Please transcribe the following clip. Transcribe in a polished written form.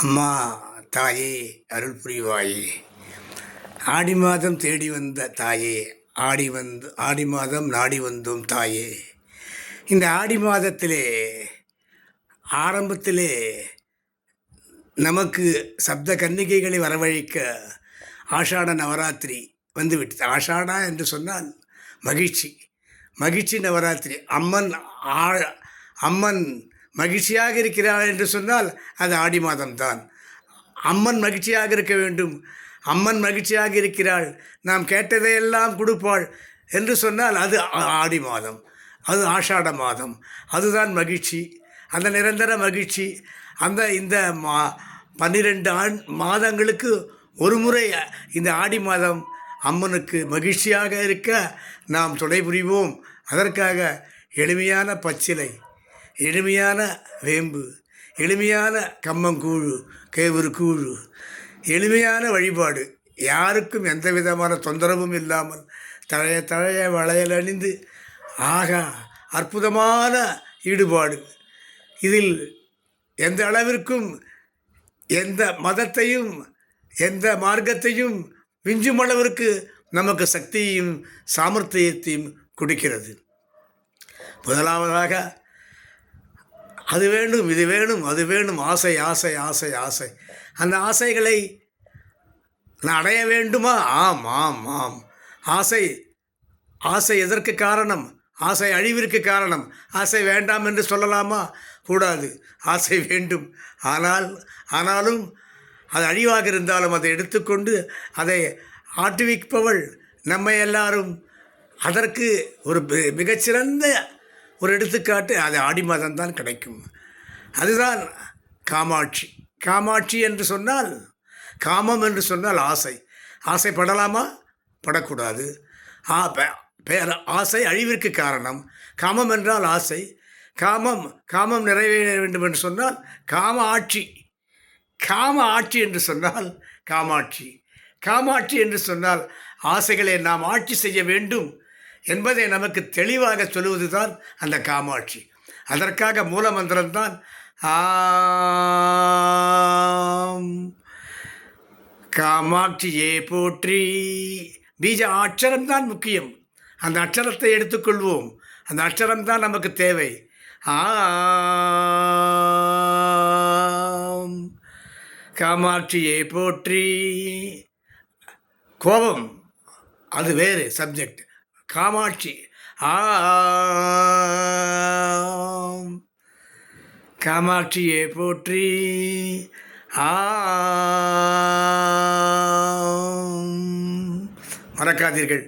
அம்மா தாயே அருள் புரிவாயே. ஆடி மாதம் தேடி வந்த தாயே, ஆடி மாதம் நாடி வந்தோம் தாயே. இந்த ஆடி மாதத்திலே ஆரம்பத்திலே நமக்கு சப்த கன்னிகைகளை வரவழைக்க ஆஷாட நவராத்திரி வந்துவிட்டது. ஆஷாடா என்று சொன்னால் மகிழ்ச்சி, மகிழ்ச்சி நவராத்திரி. அம்மன் மகிழ்ச்சியாக இருக்கிறாள் என்று சொன்னால் அது ஆடி மாதம்தான். அம்மன் மகிழ்ச்சியாக இருக்க வேண்டும், அம்மன் மகிழ்ச்சியாக இருக்கிறாள், நாம் கேட்டதையெல்லாம் கொடுப்பாள் என்று சொன்னால் அது ஆடி மாதம், அது ஆஷாட மாதம். அதுதான் மகிழ்ச்சி, அந்த நிரந்தர மகிழ்ச்சி. இந்த 12 மாதங்களுக்கு ஒரு முறை இந்த ஆடி மாதம் அம்மனுக்கு மகிழ்ச்சியாக இருக்க நாம் துணை புரிவோம். அதற்காக எளிமையான பச்சிலை, எளிமையான வேம்பு, எளிமையான கம்மங்கூழு, கேவுரு கூழு, எளிமையான வழிபாடு, யாருக்கும் எந்த விதமான தொந்தரவும் இல்லாமல் தழைய தழைய வளையல் அணிந்து ஆகா அற்புதமான ஈடுபாடு. இதில் எந்த அளவிற்கும் எந்த மதத்தையும் எந்த மார்க்கத்தையும் விஞ்சும் அளவிற்கு நமக்கு சக்தியையும் சாமர்த்தியத்தையும் கொடுக்கிறது. முதலாவதாக அது வேண்டும், இது வேணும், அது வேணும், ஆசை ஆசை ஆசை ஆசை. அந்த ஆசைகளை நான் அடைய வேண்டுமா? ஆம் ஆம் ஆம். ஆசை ஆசை எதற்கு காரணம்? ஆசை அழிவிற்கு காரணம். ஆசை வேண்டாம் என்று சொல்லலாமா? கூடாது. ஆசை வேண்டும். ஆனாலும் அது அழிவாக இருந்தாலும் அதை எடுத்துக்கொண்டு அதை ஆட்டுவிப்பவள் நம்மை எல்லாரும். அதற்கு ஒரு மிகச்சிறந்த ஒரு எடுத்துக்காட்டு அது ஆடி மாதம்தான் கிடைக்கும். அதுதான் காமாட்சி. காமாட்சி என்று சொன்னால், காமம் என்று சொன்னால் ஆசை. ஆசைப்படலாமா? படக்கூடாது. ஆசை அழிவிற்கு காரணம். காமம் என்றால் ஆசை. காமம் நிறைவேற வேண்டும் என்று சொன்னால் காம ஆட்சி. காம ஆட்சி என்று சொன்னால் காமாட்சி. காமாட்சி என்று சொன்னால் ஆசைகளை நாம் ஆட்சி செய்ய வேண்டும் என்பதை நமக்கு தெளிவாக சொல்லுவது தான் அந்த காமாட்சி. அதற்காக மூல மந்திரம்தான் ஆம் காமாட்சியே போற்றி. பீஜ அட்சரம்தான் முக்கியம். அந்த அட்சரத்தை எடுத்துக்கொள்வோம். அந்த அட்சரம்தான் நமக்கு தேவை. ஆம் காமாட்சியை போற்றி. கோபம் அது வேறு சப்ஜெக்ட். காமாட்சி ஆம் காமாட்சியை போற்றி. ஆம் மறக்காதீர்கள்.